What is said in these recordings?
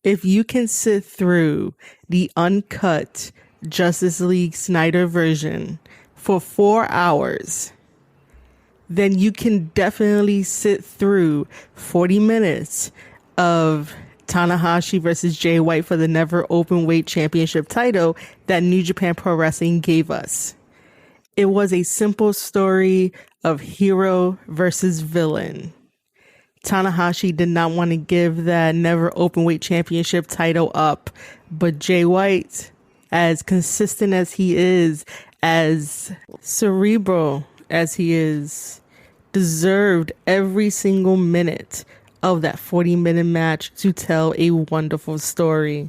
If you can sit through the uncut Justice League Snyder version for 4 hours, then you can definitely sit through 40 minutes of Tanahashi versus Jay White for the Never Openweight Championship title that New Japan Pro Wrestling gave us. It was a simple story of hero versus villain. Tanahashi did not want to give that Never Openweight Championship title up, but Jay White, as consistent as he is, as cerebral as he is, deserved every single minute of that 40-minute match to tell a wonderful story.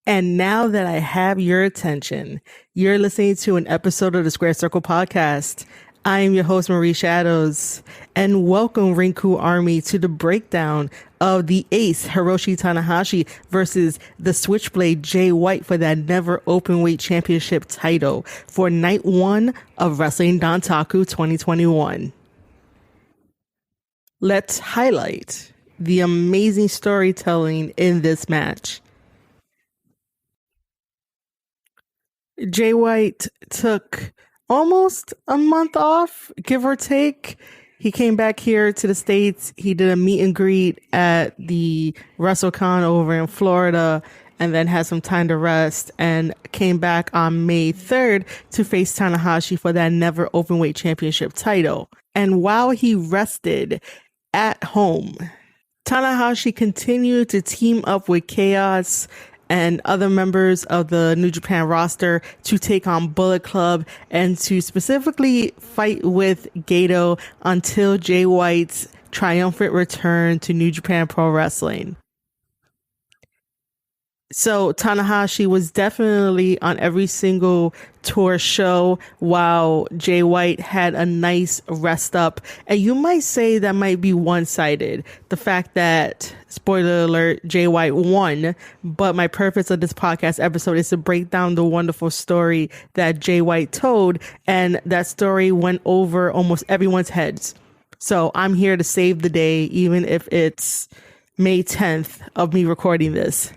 And now that I have your attention, you're listening to an episode of the Square Circle Podcast. I am your host, Marie Shadows, and welcome Rinku Army to the breakdown of the ace Hiroshi Tanahashi versus the Switchblade Jay White for that Never Openweight Championship title for night 1 of Wrestling Dontaku 2021. Let's highlight the amazing storytelling in this match. Jay White took almost a month off, give or take. He came back here to the States. He did a meet and greet at the WrestleCon over in Florida and then had some time to rest and came back on May 3rd to face Tanahashi for that Never Openweight Championship title. And while he rested at home, Tanahashi continued to team up with Chaos and other members of the New Japan roster to take on Bullet Club and to specifically fight with Gato until Jay White's triumphant return to New Japan Pro Wrestling. So Tanahashi was definitely on every single tour show while Jay White had a nice rest up. And you might say that might be one-sided. The fact that, spoiler alert, Jay White won. But my purpose of this podcast episode is to break down the wonderful story that Jay White told. And that story went over almost everyone's heads. So I'm here to save the day, even if it's May 10th of me recording this.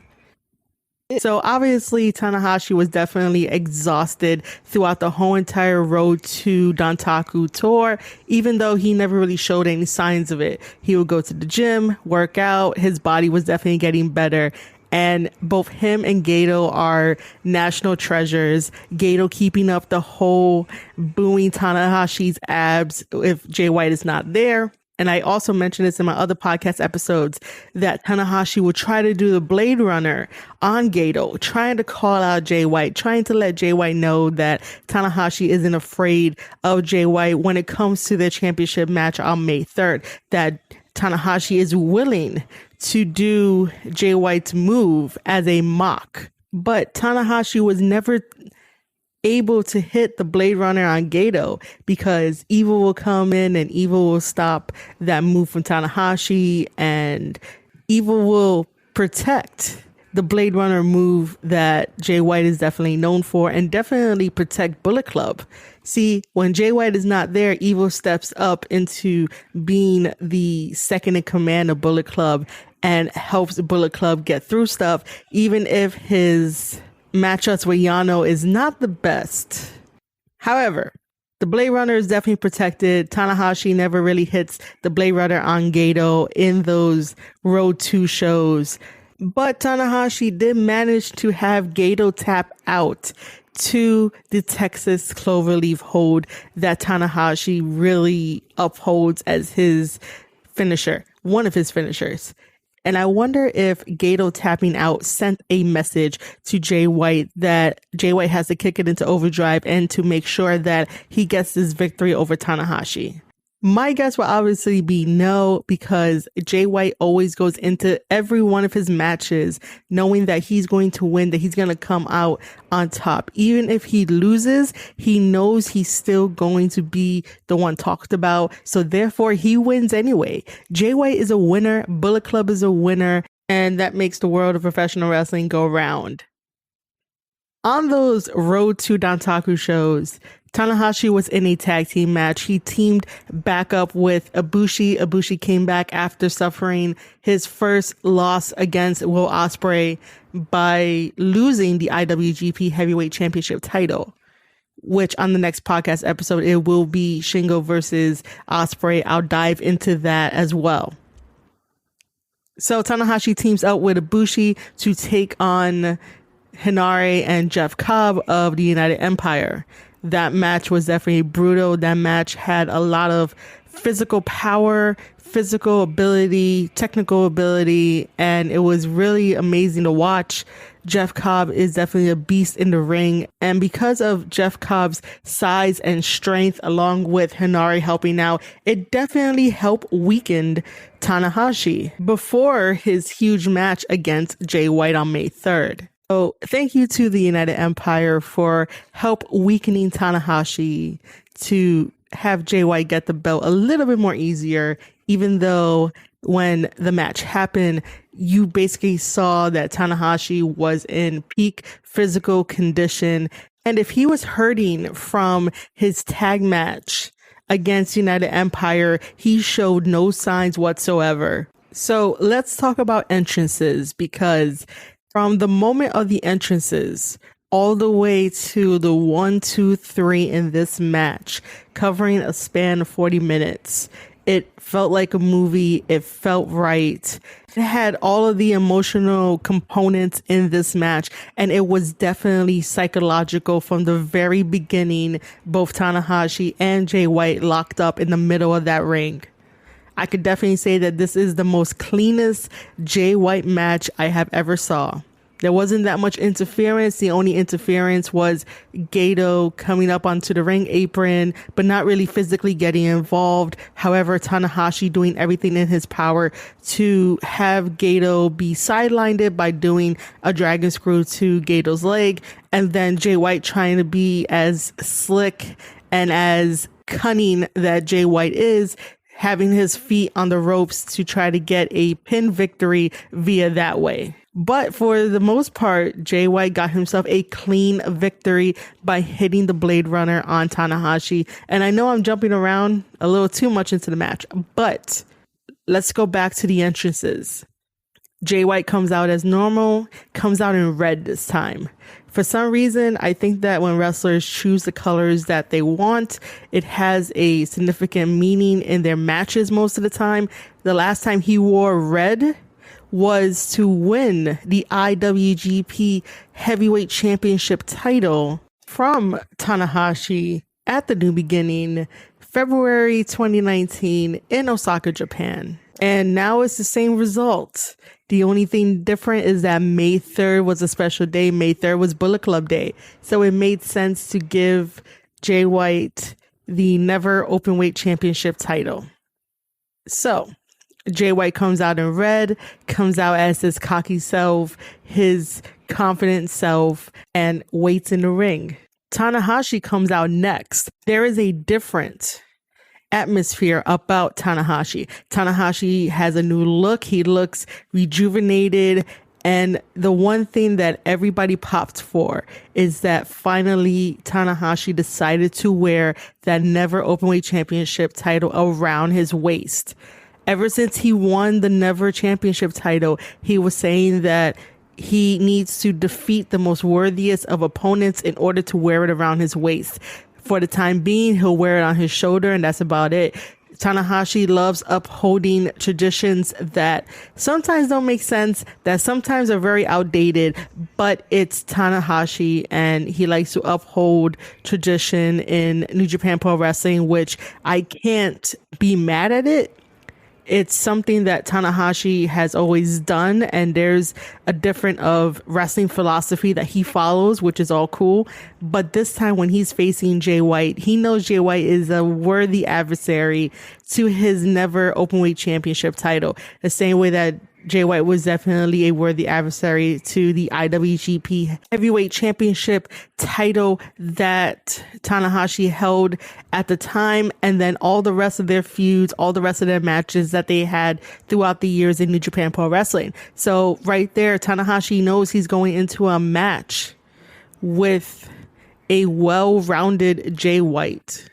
So obviously Tanahashi was definitely exhausted throughout the whole entire Road to Dontaku tour, even though he never really showed any signs of it. He would go to the gym, work out, his body was definitely getting better. And both him and Gato are national treasures. Gato keeping up the whole booing Tanahashi's abs if Jay White is not there. And I also mentioned this in my other podcast episodes that Tanahashi would try to do the Blade Runner on Gato, trying to call out Jay White, trying to let Jay White know that Tanahashi isn't afraid of Jay White when it comes to their championship match on May 3rd, that Tanahashi is willing to do Jay White's move as a mock. But Tanahashi was never able to hit the Blade Runner on Gato because Evil will come in and Evil will stop that move from Tanahashi, and Evil will protect the Blade Runner move that Jay White is definitely known for and definitely protect Bullet Club. See, when Jay White is not there, Evil steps up into being the second in command of Bullet Club and helps Bullet Club get through stuff, even if his matchups with Yano is not the best. However, the Blade Runner is definitely protected. Tanahashi never really hits the Blade Runner on Gato in those Road 2 shows. But Tanahashi did manage to have Gato tap out to the Texas Cloverleaf hold that Tanahashi really upholds as his finisher, one of his finishers. And I wonder if Gato tapping out sent a message to Jay White that Jay White has to kick it into overdrive and to make sure that he gets this victory over Tanahashi. My guess will obviously be no, because Jay White always goes into every one of his matches knowing that he's going to win, that he's going to come out on top. Even if he loses, he knows he's still going to be the one talked about. So therefore, he wins anyway. Jay White is a winner. Bullet Club is a winner. And that makes the world of professional wrestling go round. On those Road to Dontaku shows, Tanahashi was in a tag team match. He teamed back up with Ibushi. Ibushi came back after suffering his first loss against Will Ospreay by losing the IWGP Heavyweight Championship title, which on the next podcast episode, it will be Shingo versus Ospreay. I'll dive into that as well. So Tanahashi teams up with Ibushi to take on Hinare and Jeff Cobb of the United Empire. That match was definitely brutal. That match had a lot of physical power, physical ability, technical ability, and it was really amazing to watch. Jeff Cobb is definitely a beast in the ring. And because of Jeff Cobb's size and strength, along with Hinare helping out, it definitely helped weaken Tanahashi before his huge match against Jay White on May 3rd. So thank you to the United Empire for help weakening Tanahashi to have Jay White get the belt a little bit more easier, even though when the match happened, you basically saw that Tanahashi was in peak physical condition. And if he was hurting from his tag match against United Empire, he showed no signs whatsoever. So let's talk about entrances, because from the moment of the entrances all the way to the 1, 2, 3 in this match, covering a span of 40 minutes, it felt like a movie. It felt right. It had all of the emotional components in this match, and it was definitely psychological from the very beginning. Both Tanahashi and Jay White locked up in the middle of that ring. I could definitely say that this is the most cleanest Jay White match I have ever saw. There wasn't that much interference. The only interference was Gato coming up onto the ring apron, but not really physically getting involved. However, Tanahashi doing everything in his power to have Gato be sidelined by doing a dragon screw to Gato's leg. And then Jay White trying to be as slick and as cunning that Jay White is, having his feet on the ropes to try to get a pin victory via that way. But for the most part, Jay White got himself a clean victory by hitting the Blade Runner on Tanahashi. And I know I'm jumping around a little too much into the match, but let's go back to the entrances. Jay White comes out as normal, comes out in red this time. For some reason, I think that when wrestlers choose the colors that they want, it has a significant meaning in their matches most of the time. The last time he wore red was to win the IWGP Heavyweight Championship title from Tanahashi at the New Beginning, February 2019 in Osaka, Japan. And now it's the same result. The only thing different is that May 3rd was a special day. May 3rd was Bullet Club Day. So it made sense to give Jay White the Never Openweight Championship title. So Jay White comes out in red, comes out as his cocky self, his confident self, and waits in the ring. Tanahashi comes out next. There is a different atmosphere about Tanahashi. Tanahashi has a new look. He looks rejuvenated. And the one thing that everybody popped for is that finally Tanahashi decided to wear that Never Openweight Championship title around his waist. Ever since he won the Never Championship title, he was saying that he needs to defeat the most worthiest of opponents in order to wear it around his waist. For the time being, he'll wear it on his shoulder, and that's about it. Tanahashi loves upholding traditions that sometimes don't make sense, that sometimes are very outdated, but it's Tanahashi, and he likes to uphold tradition in New Japan Pro Wrestling, which I can't be mad at it. It's something that Tanahashi has always done, and there's a different of wrestling philosophy that he follows, which is all cool. But this time when he's facing Jay White, he knows Jay White is a worthy adversary to his Never Openweight Championship title, the same way that Jay White was definitely a worthy adversary to the IWGP Heavyweight Championship title that Tanahashi held at the time, and then all the rest of their feuds, all the rest of their matches that they had throughout the years in New Japan Pro Wrestling. So right there, Tanahashi knows he's going into a match with a well-rounded Jay White.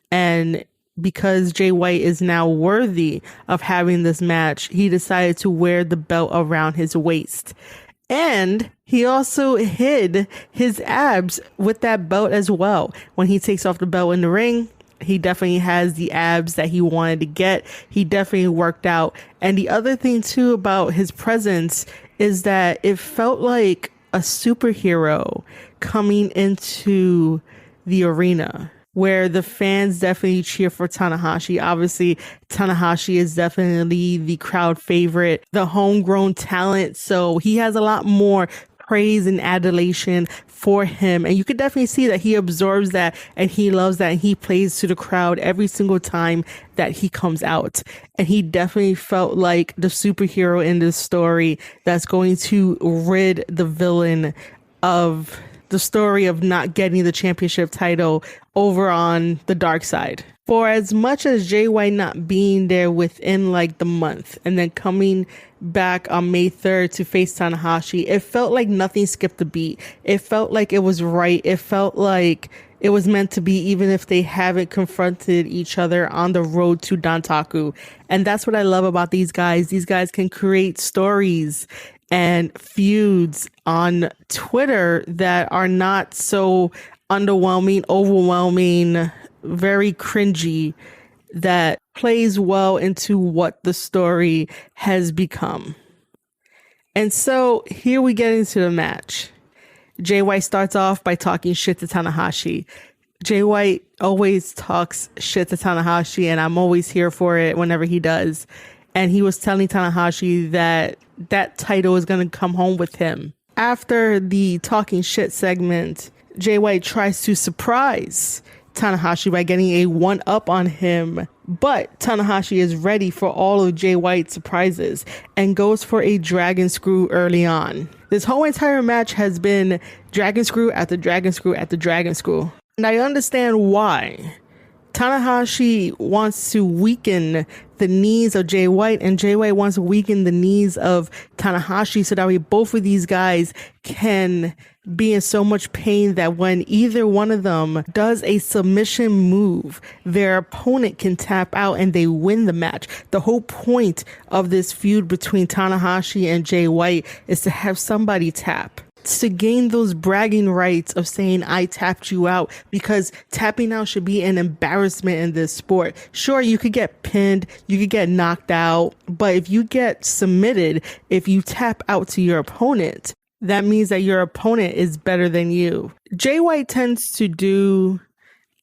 And because Jay White is now worthy of having this match, he decided to wear the belt around his waist. And he also hid his abs with that belt as well. When he takes off the belt in the ring, he definitely has the abs that he wanted to get. He definitely worked out. And the other thing too about his presence is that it felt like a superhero coming into the arena, where the fans definitely cheer for Tanahashi. Obviously, Tanahashi is definitely the crowd favorite, the homegrown talent. So he has a lot more praise and adulation for him. And you could definitely see that he absorbs that and he loves that. And he plays to the crowd every single time that he comes out. And he definitely felt like the superhero in this story that's going to rid the villain of the story of not getting the championship title over on the dark side. For as much as Jay White not being there within like the month and then coming back on May 3rd to face Tanahashi, it felt like nothing skipped a beat. It felt like it was right. It felt like it was meant to be, even if they haven't confronted each other on the road to Dantaku. And that's what I love about these guys. These guys can create stories and feuds on Twitter that are not so underwhelming, overwhelming, very cringy, that plays well into what the story has become. And so here we get into the match. Jay White starts off by talking shit to Tanahashi. Jay White always talks shit to Tanahashi, and I'm always here for it whenever he does. And he was telling Tanahashi that that title is going to come home with him. After the talking shit segment, Jay White tries to surprise Tanahashi by getting a one-up on him. But Tanahashi is ready for all of Jay White's surprises and goes for a dragon screw early on. This whole entire match has been dragon screw after dragon screw after dragon screw. And I understand why. Tanahashi wants to weaken the knees of Jay White, and Jay White wants to weaken the knees of Tanahashi so that way both of these guys can be in so much pain that when either one of them does a submission move, their opponent can tap out and they win the match. The whole point of this feud between Tanahashi and Jay White is to have somebody tap. To gain those bragging rights of saying I tapped you out, because tapping out should be an embarrassment in this sport. Sure, you could get pinned, you could get knocked out, but if you get submitted, if you tap out to your opponent, that means that your opponent is better than you. Jay White tends to do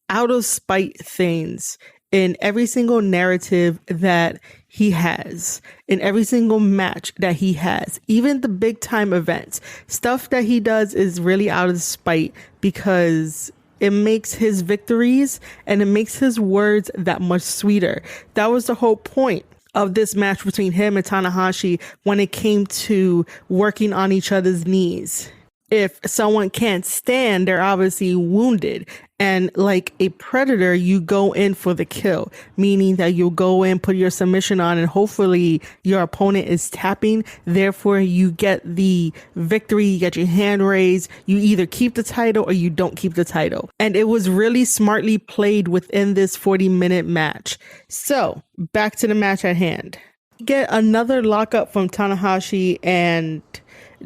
out of spite things in every single narrative that he has, in every single match that he has, even the big time events. Stuff that he does is really out of spite because it makes his victories and it makes his words that much sweeter. That was the whole point of this match between him and Tanahashi when it came to working on each other's knees. If someone can't stand, they're obviously wounded. And like a predator, you go in for the kill, meaning that you'll go in, put your submission on, and hopefully your opponent is tapping. Therefore, you get the victory, you get your hand raised. You either keep the title or you don't keep the title. And it was really smartly played within this 40-minute match. So back to the match at hand. Get another lockup from Tanahashi and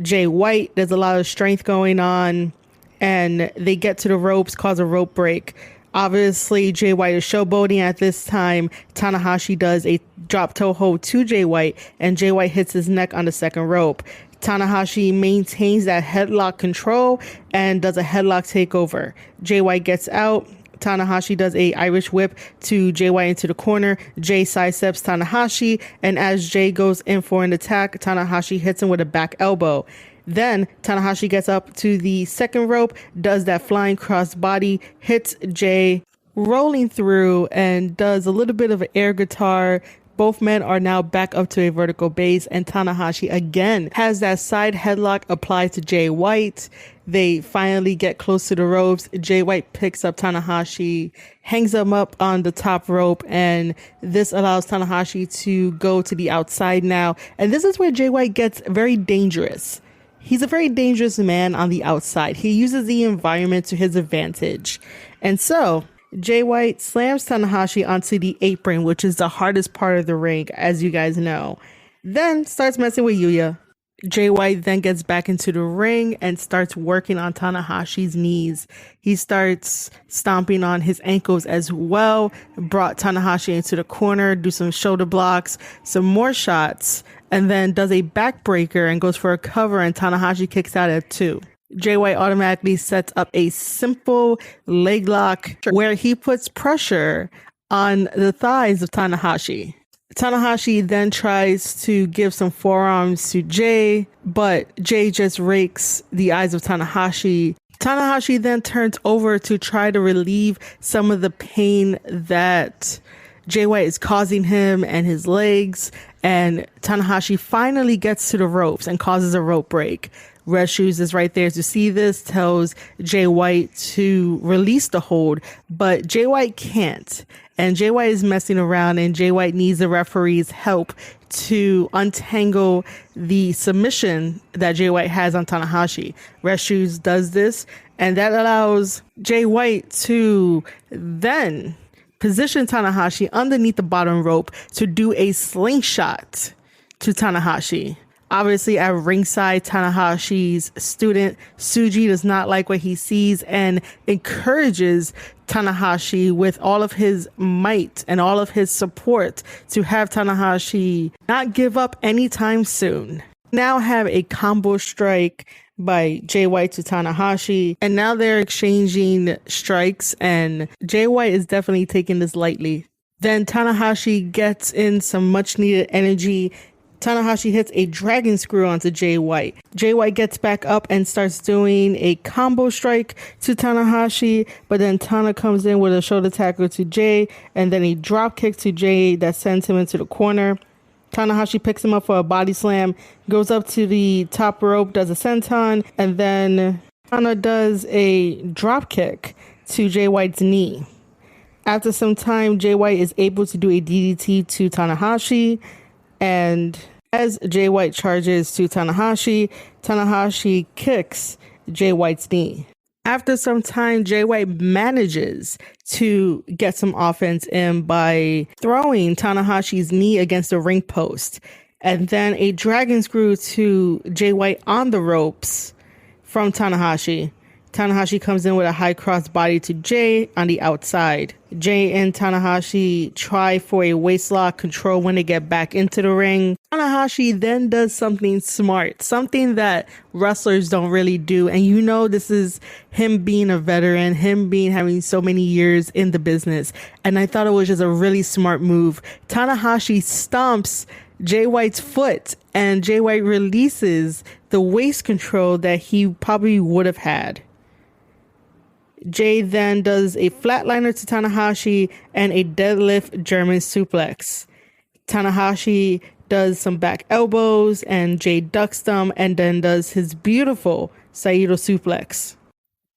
Jay White. There's a lot of strength going on, and they get to the ropes, cause a rope break. Obviously, Jay White is showboating at this time. Tanahashi does a drop toe hold to Jay White, and Jay White hits his neck on the second rope. Tanahashi maintains that headlock control and does a headlock takeover. Jay White gets out. Tanahashi does a Irish whip to Jay White into the corner. Jay sidesteps Tanahashi, and as Jay goes in for an attack, Tanahashi hits him with a back elbow. Then Tanahashi gets up to the second rope, does that flying crossbody, hits Jay, rolling through, and does a little bit of an air guitar. Both men are now back up to a vertical base, and Tanahashi again has that side headlock applied to Jay White. They finally get close to the ropes. Jay White picks up Tanahashi, hangs him up on the top rope, and this allows Tanahashi to go to the outside now. And this is where Jay White gets very dangerous. He's a very dangerous man on the outside. He uses the environment to his advantage. And so Jay White slams Tanahashi onto the apron, which is the hardest part of the ring, as you guys know. Then starts messing with Yuya. Jay White then gets back into the ring and starts working on Tanahashi's knees. He starts stomping on his ankles as well, brought Tanahashi into the corner, do some shoulder blocks, some more shots, and then does a backbreaker and goes for a cover, and Tanahashi kicks out at 2. Jay White automatically sets up a simple leg lock where he puts pressure on the thighs of Tanahashi. Tanahashi then tries to give some forearms to Jay, but Jay just rakes the eyes of Tanahashi. Tanahashi then turns over to try to relieve some of the pain that Jay White is causing him and his legs, and Tanahashi finally gets to the ropes and causes a rope break. Red Shoes is right there to see this, tells Jay White to release the hold, but Jay White can't. And Jay White is messing around, and Jay White needs the referee's help to untangle the submission that Jay White has on Tanahashi. Red Shoes does this, and that allows Jay White to then position Tanahashi underneath the bottom rope to do a slingshot to Tanahashi. Obviously, at ringside, Tanahashi's student Tsuji does not like what he sees and encourages Tanahashi with all of his might and all of his support to have Tanahashi not give up anytime soon. Now have a combo strike by Jay White to Tanahashi, and now they're exchanging strikes, and Jay White is definitely taking this lightly. Then Tanahashi gets in some much needed energy. Tanahashi hits a dragon screw onto Jay White. Jay White gets back up and starts doing a combo strike to Tanahashi, but then Tana comes in with a shoulder tackle to Jay, and then a drop kick to Jay that sends him into the corner. Tanahashi picks him up for a body slam, goes up to the top rope, does a senton, and then Tana does a drop kick to Jay White's knee. After some time, Jay White is able to do a DDT to Tanahashi, and as Jay White charges to Tanahashi, Tanahashi kicks Jay White's knee. After some time, Jay White manages to get some offense in by throwing Tanahashi's knee against the ring post, and then a dragon screw to Jay White on the ropes from Tanahashi. Tanahashi comes in with a high cross body to Jay on the outside. Jay and Tanahashi try for a waistlock control when they get back into the ring. Tanahashi then does something smart, something that wrestlers don't really do. And you know, this is him being a veteran, having so many years in the business. And I thought it was just a really smart move. Tanahashi stomps Jay White's foot, and Jay White releases the waist control that he probably would have had. Jay then does a flatliner to Tanahashi and a deadlift German suplex. Tanahashi does some back elbows and Jay ducks them and then does his beautiful Saito suplex.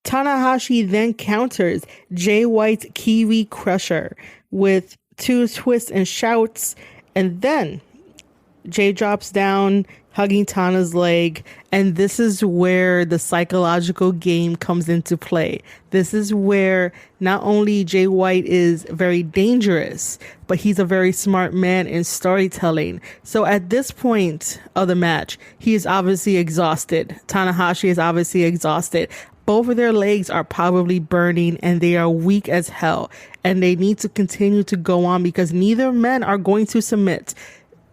Tanahashi then counters Jay White's Kiwi Crusher with 2 twists and shouts, and then Jay drops down, hugging Tana's leg, and this is where the psychological game comes into play. This is where not only Jay White is very dangerous, but he's a very smart man in storytelling. So at this point of the match, he is obviously exhausted. Tanahashi is obviously exhausted. Both of their legs are probably burning and they are weak as hell, and they need to continue to go on because neither men are going to submit.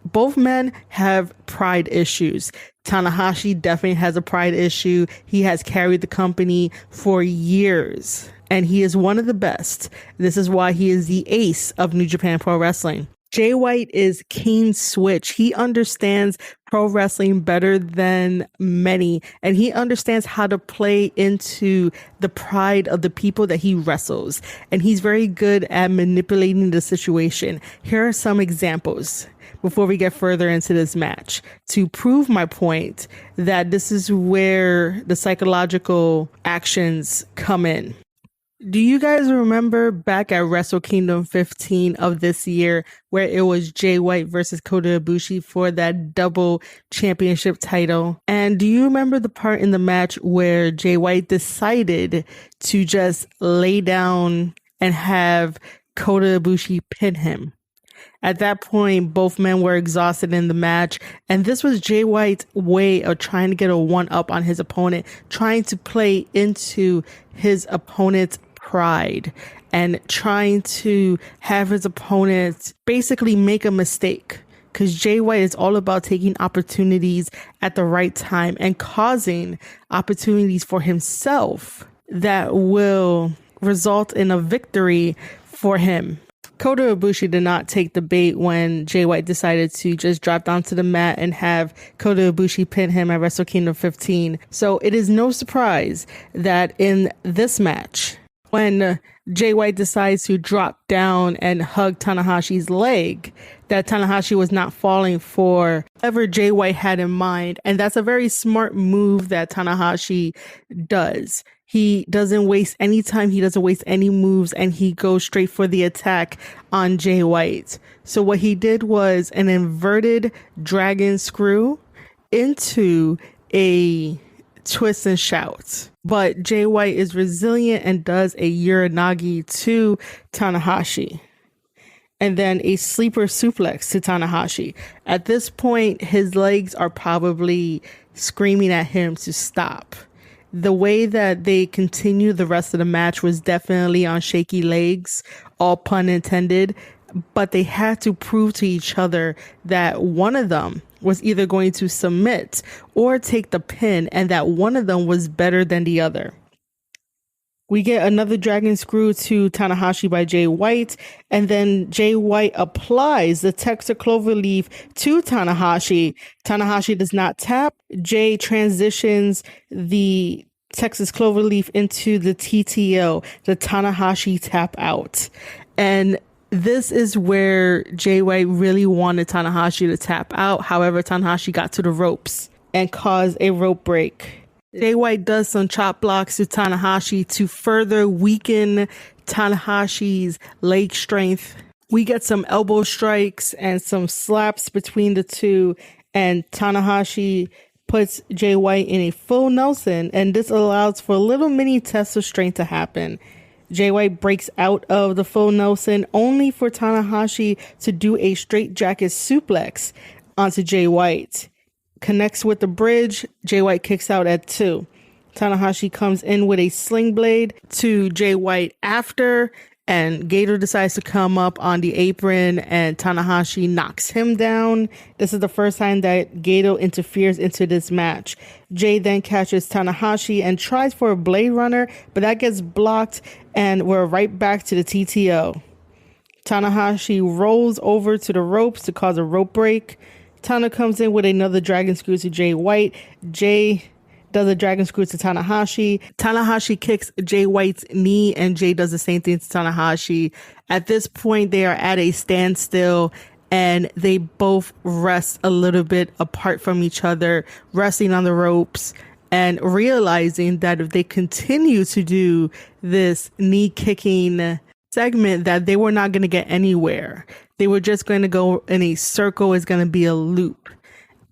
Both men have pride issues. Tanahashi definitely has a pride issue. He has carried the company for years, and he is one of the best. This is why he is the ace of New Japan Pro Wrestling. Jay White is King Switch. He understands pro wrestling better than many, and he understands how to play into the pride of the people that he wrestles, and he's very good at manipulating the situation. Here are some examples before we get further into this match to prove my point that this is where the psychological actions come in. Do you guys remember back at Wrestle Kingdom 15 of this year where it was Jay White versus Kota Ibushi for that double championship title? And do you remember the part in the match where Jay White decided to just lay down and have Kota Ibushi pin him? At that point, both men were exhausted in the match, and this was Jay White's way of trying to get a one-up on his opponent, trying to play into his opponent's pride and trying to have his opponent basically make a mistake. Because Jay White is all about taking opportunities at the right time and causing opportunities for himself that will result in a victory for him. Kota Ibushi did not take the bait when Jay White decided to just drop down to the mat and have Kota Ibushi pin him at Wrestle Kingdom 15. So it is no surprise that in this match, when Jay White decides to drop down and hug Tanahashi's leg, that Tanahashi was not falling for whatever Jay White had in mind. And that's a very smart move that Tanahashi does. He doesn't waste any time. He doesn't waste any moves, and he goes straight for the attack on Jay White. So what he did was an inverted dragon screw into a twist and shout. But Jay White is resilient and does a Uranagi to Tanahashi. And then a sleeper suplex to Tanahashi. At this point, his legs are probably screaming at him to stop. The way that they continued the rest of the match was definitely on shaky legs, all pun intended, but they had to prove to each other that one of them was either going to submit or take the pin, and that one of them was better than the other. We get another dragon screw to Tanahashi by Jay White, and then Jay White applies the Texas Cloverleaf to Tanahashi. Tanahashi does not tap. Jay transitions the Texas Cloverleaf into the TTO, the Tanahashi tap out. And this is where Jay White really wanted Tanahashi to tap out. However, Tanahashi got to the ropes and caused a rope break. Jay White does some chop blocks to Tanahashi to further weaken Tanahashi's leg strength. We get some elbow strikes and some slaps between the two, and Tanahashi puts Jay White in a full Nelson, and this allows for a little mini test of strength to happen. Jay White breaks out of the full Nelson only for Tanahashi to do a straight jacket suplex onto Jay White. Connects with the bridge. Jay White kicks out at 2. Tanahashi comes in with a sling blade to Jay White after, and Gato decides to come up on the apron, and Tanahashi knocks him down. This is the first time that Gato interferes into this match. Jay then catches Tanahashi and tries for a Blade Runner, but that gets blocked, and we're right back to the TTO. Tanahashi rolls over to the ropes to cause a rope break. Tana comes in with another dragon screw to Jay White. Jay does a dragon screw to Tanahashi. Tanahashi kicks Jay White's knee, and Jay does the same thing to Tanahashi. At this point, they are at a standstill, and they both rest a little bit apart from each other, resting on the ropes and realizing that if they continue to do this knee kicking segment, that they were not going to get anywhere. They were just going to go in a circle. It's going to be a loop.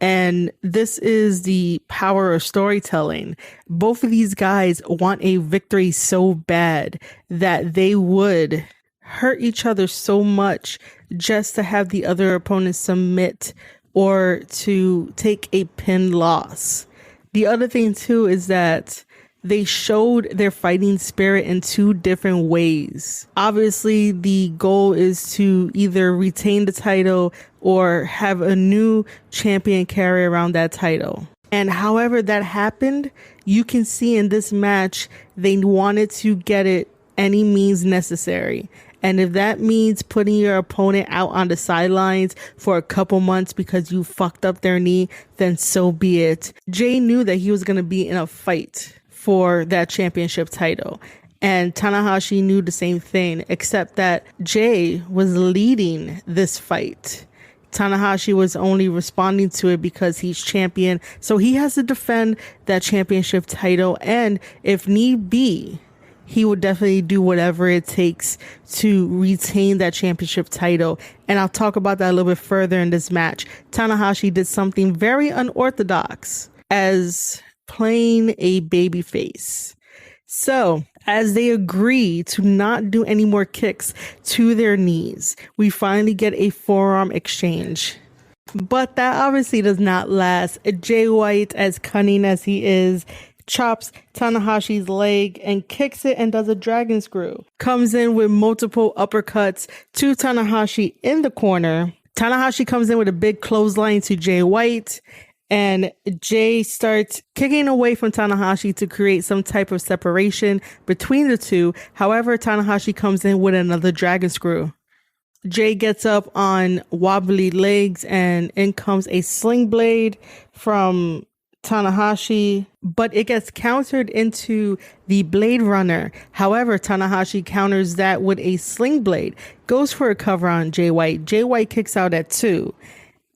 And this is the power of storytelling. Both of these guys want a victory so bad that they would hurt each other so much just to have the other opponent submit or to take a pin loss. The other thing too is that they showed their fighting spirit in 2 different ways. Obviously, the goal is to either retain the title or have a new champion carry around that title. And however that happened, you can see in this match, they wanted to get it any means necessary. And if that means putting your opponent out on the sidelines for a couple months because you fucked up their knee, then so be it. Jay knew that he was going to be in a fight for that championship title. And Tanahashi knew the same thing, except that Jay was leading this fight. Tanahashi was only responding to it because he's champion. So he has to defend that championship title. And if need be, he would definitely do whatever it takes to retain that championship title. And I'll talk about that a little bit further in this match. Tanahashi did something very unorthodox as playing a babyface. So, as they agree to not do any more kicks to their knees, we finally get a forearm exchange. But that obviously does not last. Jay White, as cunning as he is, chops Tanahashi's leg and kicks it and does a dragon screw. Comes in with multiple uppercuts to Tanahashi in the corner. Tanahashi comes in with a big clothesline to Jay White, and Jay starts kicking away from Tanahashi to create some type of separation between the two. However, Tanahashi comes in with another dragon screw. Jay gets up on wobbly legs and in comes a sling blade from Tanahashi, but it gets countered into the Blade Runner. However, Tanahashi counters that with a sling blade, goes for a cover on Jay White. Jay White kicks out at 2.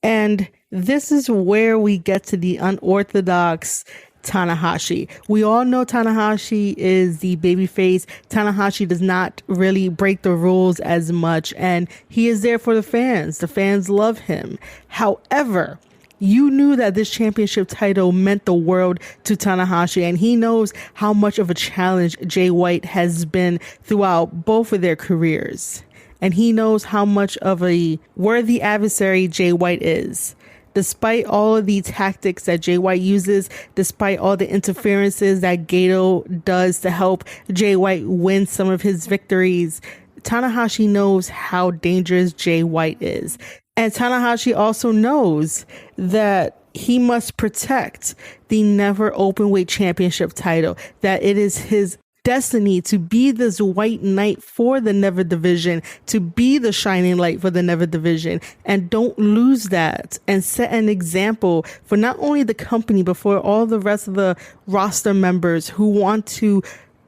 And this is where we get to the unorthodox Tanahashi. We all know Tanahashi is the babyface. Tanahashi does not really break the rules as much, and he is there for the fans. The fans love him. However, you knew that this championship title meant the world to Tanahashi, and he knows how much of a challenge Jay White has been throughout both of their careers. And he knows how much of a worthy adversary Jay White is. Despite all of the tactics that Jay White uses, despite all the interferences that Gato does to help Jay White win some of his victories, Tanahashi knows how dangerous Jay White is. And Tanahashi also knows that he must protect the never openweight championship title, that it is his destiny to be this white knight for the never division, to be the shining light for the never division, and don't lose that, and set an example for not only the company but for all the rest of the roster members who want to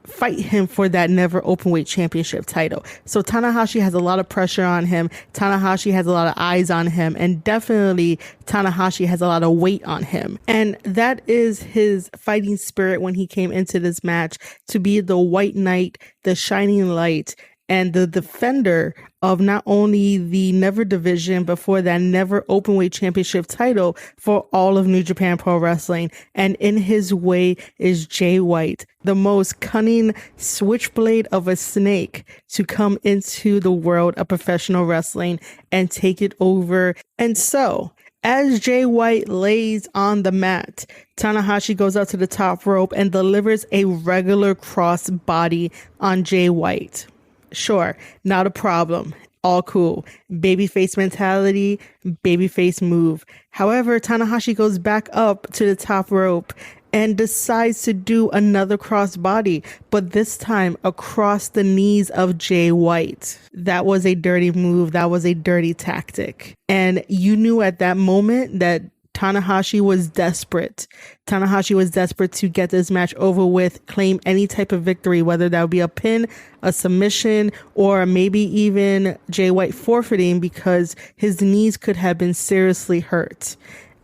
fight him for that never openweight championship title. So Tanahashi has a lot of pressure on him. Tanahashi has a lot of eyes on him, and definitely Tanahashi has a lot of weight on him. And that is his fighting spirit when he came into this match, to be the white knight, the shining light, and the defender of not only the never division, but for that never openweight championship title for all of New Japan Pro Wrestling. And in his way is Jay White, the most cunning switchblade of a snake to come into the world of professional wrestling and take it over. And so, as Jay White lays on the mat, Tanahashi goes up to the top rope and delivers a regular cross body on Jay White. Sure, not a problem. All cool. Babyface mentality, babyface move. However, Tanahashi goes back up to the top rope and decides to do another crossbody, but this time across the knees of Jay White. That was a dirty move. That was a dirty tactic. And you knew at that moment that Tanahashi was desperate. Tanahashi was desperate to get this match over with, claim any type of victory, whether that would be a pin, a submission, or maybe even Jay White forfeiting because his knees could have been seriously hurt.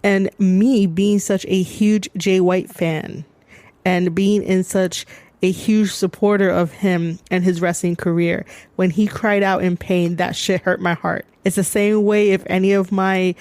And me being such a huge Jay White fan and being in such a huge supporter of him and his wrestling career, when he cried out in pain, that shit hurt my heart. It's the same way if any of my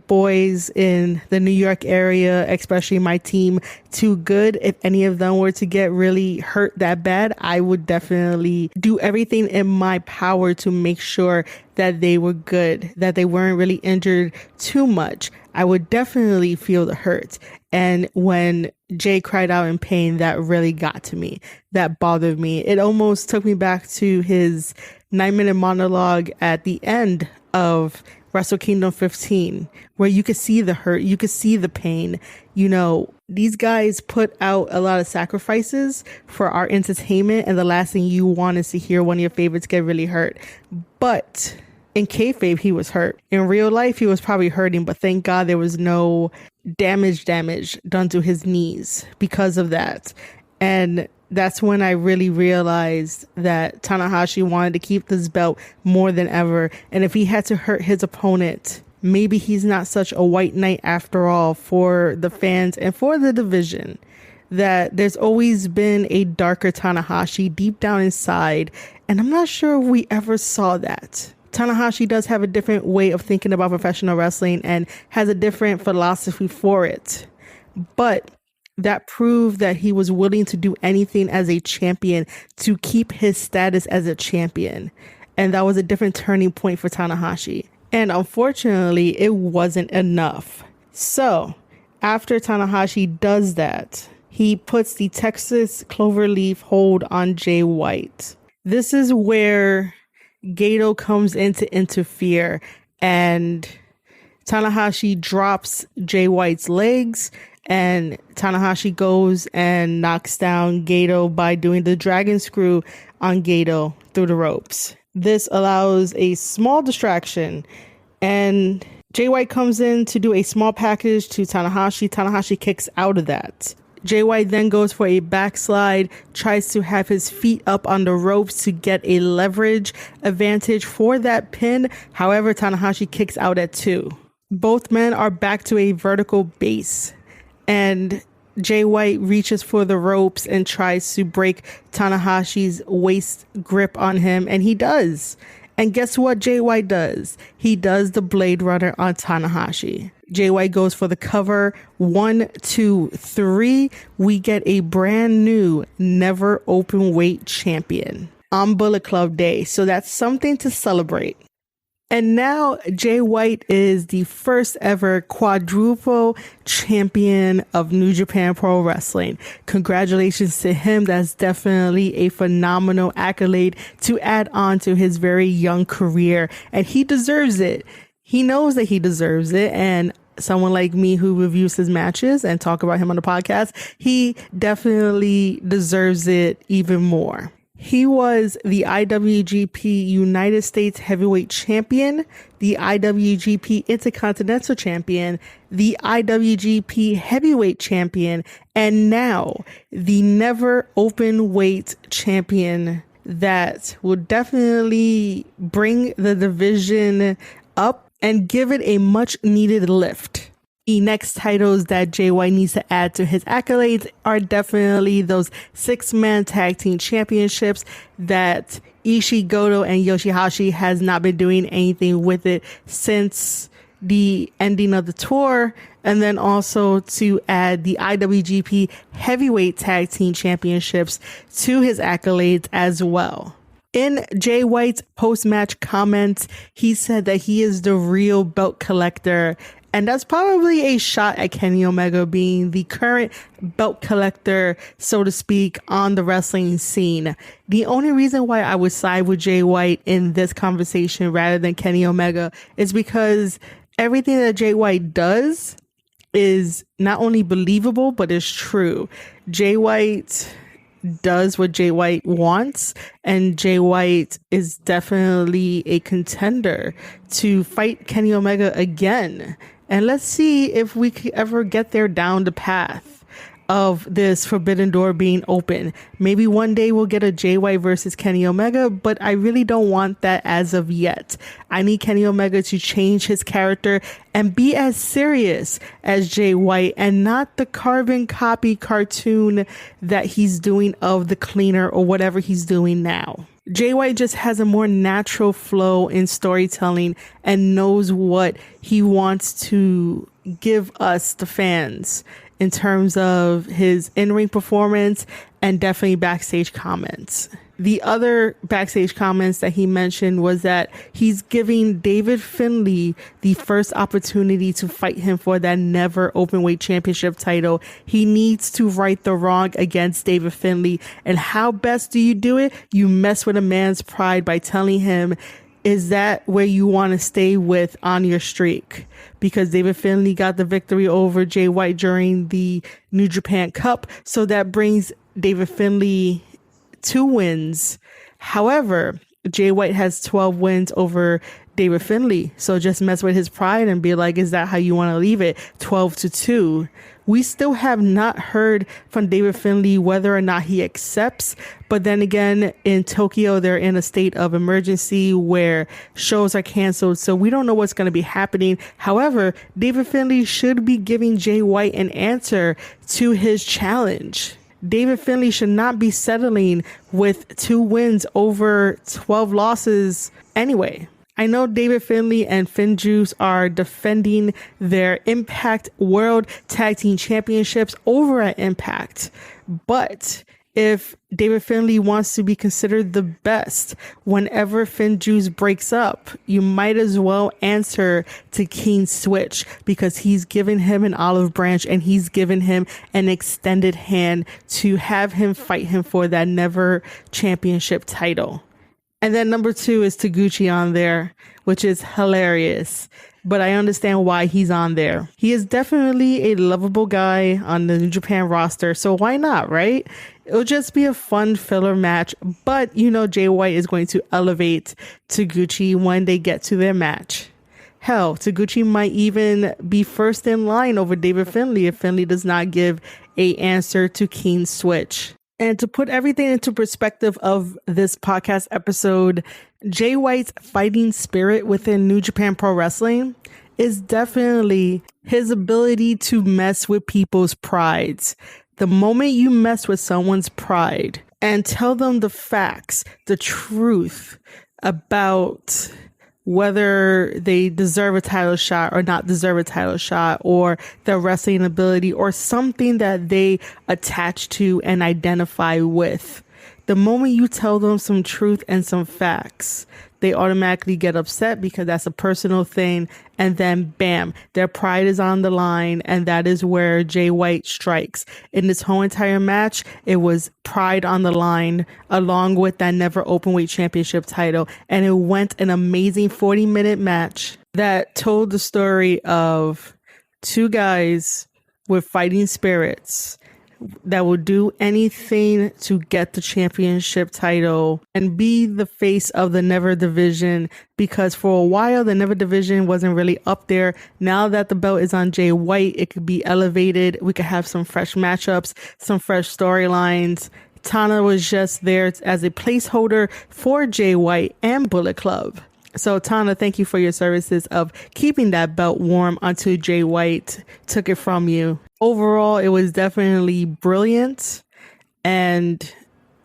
boys in the New York area, especially my team, Too Good, if any of them were to get really hurt that bad, I would definitely do everything in my power to make sure that they were good, that they weren't really injured too much. I would definitely feel the hurt. And when Jay cried out in pain, that really got to me. That bothered me. It almost took me back to his 9-minute monologue at the end of Wrestle Kingdom 15, where you could see the hurt, you could see the pain. You know, these guys put out a lot of sacrifices for our entertainment, and the last thing you want is to hear one of your favorites get really hurt. But in kayfabe, he was hurt. In real life, he was probably hurting, but thank God there was no damage done to his knees because of that. And that's when I really realized that Tanahashi wanted to keep this belt more than ever. And if he had to hurt his opponent, maybe he's not such a white knight after all for the fans and for the division. that there's always been a darker Tanahashi deep down inside, and I'm not sure if we ever saw that. Tanahashi does have a different way of thinking about professional wrestling and has a different philosophy for it. But that proved that he was willing to do anything as a champion to keep his status as a champion. And that was a different turning point for Tanahashi. And unfortunately, it wasn't enough. So after Tanahashi does that, he puts the Texas Cloverleaf hold on Jay White. This is where Gato comes in to interfere, and Tanahashi drops Jay White's legs, and Tanahashi goes and knocks down Gato by doing the dragon screw on Gato through the ropes. This allows a small distraction, and Jay White comes in to do a small package to Tanahashi. Tanahashi kicks out of that. Jay White then goes for a backslide, tries to have his feet up on the ropes to get a leverage advantage for that pin. However, Tanahashi kicks out at 2. Both men are back to a vertical base, and Jay White reaches for the ropes and tries to break Tanahashi's waist grip on him, and he does. And guess what Jay White does? He does the Blade Runner on Tanahashi. Jay White goes for the cover. 1, 2, 3. We get a brand new never open weight champion on Bullet Club Day. So that's something to celebrate. And now Jay White is the first ever quadruple champion of New Japan Pro Wrestling. Congratulations to him. That's definitely a phenomenal accolade to add on to his very young career. And he deserves it. He knows that he deserves it. And someone like me who reviews his matches and talk about him on the podcast, he definitely deserves it even more. He was the IWGP United States Heavyweight Champion, the IWGP Intercontinental Champion, the IWGP Heavyweight Champion, and now the Never Open Weight Champion that will definitely bring the division up and give it a much needed lift. The next titles that Jay White needs to add to his accolades are definitely those 6-man tag team championships that Ishii, Goto, and Yoshihashi has not been doing anything with it since the ending of the tour. And then also to add the IWGP Heavyweight Tag Team Championships to his accolades as well. In Jay White's post-match comments, he said that he is the real belt collector. And that's probably a shot at Kenny Omega being the current belt collector, so to speak, on the wrestling scene. The only reason why I would side with Jay White in this conversation rather than Kenny Omega is because everything that Jay White does is not only believable, but is true. Jay White does what Jay White wants, and Jay White is definitely a contender to fight Kenny Omega again. And let's see if we could ever get there down the path of this Forbidden Door being open. Maybe one day we'll get a Jay White versus Kenny Omega, but I really don't want that as of yet. I need Kenny Omega to change his character and be as serious as Jay White and not the carbon copy cartoon that he's doing of the Cleaner or whatever he's doing now. Jay White just has a more natural flow in storytelling and knows what he wants to give us, the fans, in terms of his in-ring performance and definitely backstage comments. The other backstage comments that he mentioned was that he's giving David Finlay the first opportunity to fight him for that never openweight championship title. He needs to right the wrong against David Finlay. And how best do you do it? You mess with a man's pride by telling him, is that where you want to stay with on your streak? Because David Finlay got the victory over Jay White during the New Japan Cup. So that brings David Finlay 2 wins. However, Jay White has 12 wins over David Finlay. So just mess with his pride and be like, is that how you want to leave it? 12-2. We still have not heard from David Finlay whether or not he accepts. But then again, in Tokyo, they're in a state of emergency where shows are canceled. So we don't know what's going to be happening. However, David Finlay should be giving Jay White an answer to his challenge. David Finlay should not be settling with 2 wins over 12 losses anyway. I know David Finlay and FinJuice are defending their Impact World Tag Team Championships over at Impact, but if David Finlay wants to be considered the best whenever FinJuice breaks up, you might as well answer to King Switch, because he's given him an olive branch and he's given him an extended hand to have him fight him for that Never Championship title. And then number 2 is Taguchi on there, which is hilarious, but I understand why he's on there. He is definitely a lovable guy on the New Japan roster, so why not, right? It'll just be a fun filler match, but you know Jay White is going to elevate Taguchi when they get to their match. Hell, Taguchi might even be first in line over David Finlay if Finlay does not give an answer to King Switch. And to put everything into perspective of this podcast episode, Jay White's fighting spirit within New Japan Pro Wrestling is definitely his ability to mess with people's prides. The moment you mess with someone's pride and tell them the facts, the truth about whether they deserve a title shot or not deserve a title shot, or their wrestling ability, or something that they attach to and identify with. The moment you tell them some truth and some facts, they automatically get upset because that's a personal thing. And then bam, their pride is on the line. And that is where Jay White strikes. In this whole entire match, it was pride on the line along with that Never Openweight Championship title. And it went an amazing 40-minute match that told the story of 2 guys with fighting spirits that will do anything to get the championship title and be the face of the Never division, because for a while the Never division wasn't really up there. Now that the belt is on Jay White, it could be elevated. We could have some fresh matchups, some fresh storylines. Tana was just there as a placeholder for Jay White and Bullet Club. So Tana, thank you for your services of keeping that belt warm until Jay White took it from you. Overall, it was definitely brilliant, and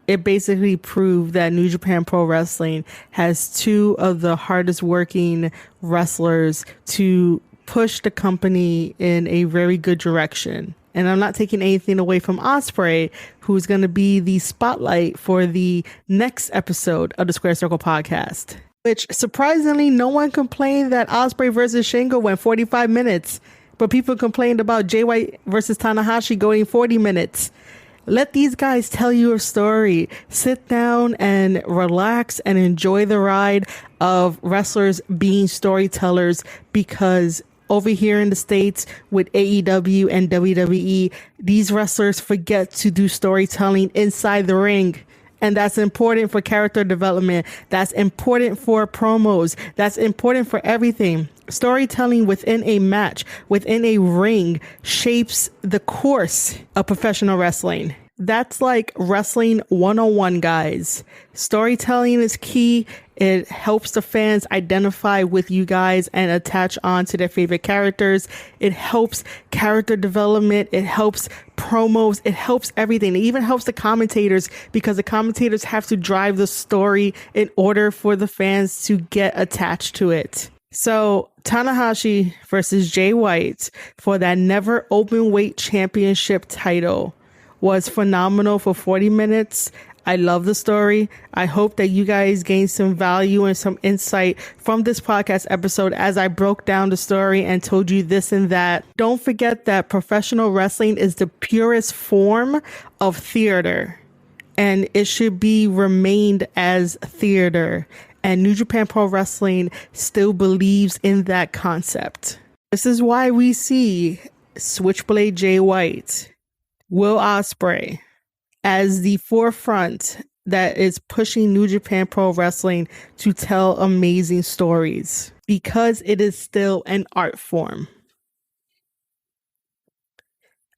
it basically proved that New Japan Pro Wrestling has 2 of the hardest working wrestlers to push the company in a very good direction. And I'm not taking anything away from Ospreay, who's going to be the spotlight for the next episode of the Square Circle podcast. Which, surprisingly, no one complained that Ospreay versus Shingo went 45 minutes. But people complained about Jay White versus Tanahashi going 40 minutes. Let these guys tell you a story. Sit down and relax and enjoy the ride of wrestlers being storytellers, because over here in the States with AEW and WWE, these wrestlers forget to do storytelling inside the ring. And that's important for character development. That's important for promos. That's important for everything. Storytelling within a match, within a ring, shapes the course of professional wrestling. That's like wrestling 101, guys. Storytelling is key. It helps the fans identify with you guys and attach on to their favorite characters. It helps character development. It helps promos. It helps everything. It even helps the commentators, because the commentators have to drive the story in order for the fans to get attached to it. So Tanahashi versus Jay White for that Never Openweight Championship title was phenomenal for 40 minutes. I love the story. I hope that you guys gained some value and some insight from this podcast episode as I broke down the story and told you this and that. Don't forget that professional wrestling is the purest form of theater, and it should be remained as theater. And New Japan Pro Wrestling still believes in that concept. This is why we see Switchblade Jay White, Will Ospreay as the forefront that is pushing New Japan Pro Wrestling to tell amazing stories, because it is still an art form.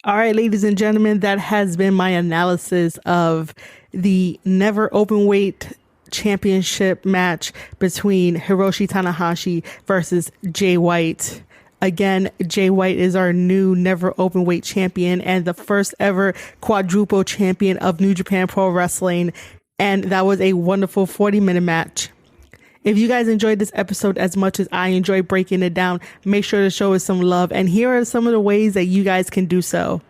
All right, ladies and gentlemen, that has been my analysis of the Never Openweight Championship match between Hiroshi Tanahashi versus Jay White. Again, Jay White is our new Never Openweight champion and the first ever Quadruple champion of New Japan Pro Wrestling. And that was a wonderful 40-minute match. If you guys enjoyed this episode as much as I enjoy breaking it down, make sure to show us some love. And here are some of the ways that you guys can do so.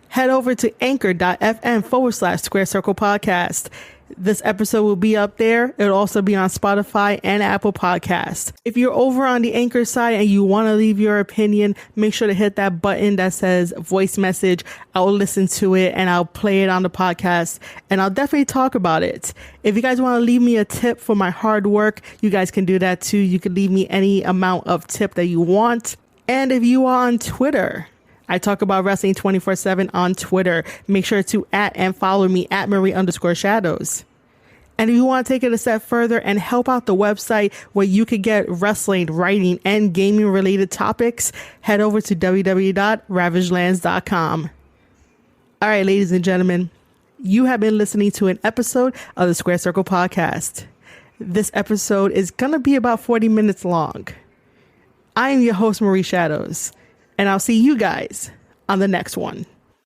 Head over to anchor.fm/Square Circle Podcast. This episode will be up there. It'll also be on Spotify and Apple Podcasts. If you're over on the Anchor side and you want to leave your opinion, make sure to hit that button that says voice message. I will listen to it and I'll play it on the podcast and I'll definitely talk about it. If you guys want to leave me a tip for my hard work, you guys can do that too. You can leave me any amount of tip that you want. And if you are on Twitter, I talk about wrestling 24/7 on Twitter. Make sure to and follow me at Marie_Shadows. And if you want to take it a step further and help out the website where you could get wrestling, writing, and gaming related topics, head over to www.ravagelands.com. All right, ladies and gentlemen, you have been listening to an episode of the Square Circle Podcast. This episode is going to be about 40 minutes long. I am your host, Marie Shadows. And I'll see you guys on the next one.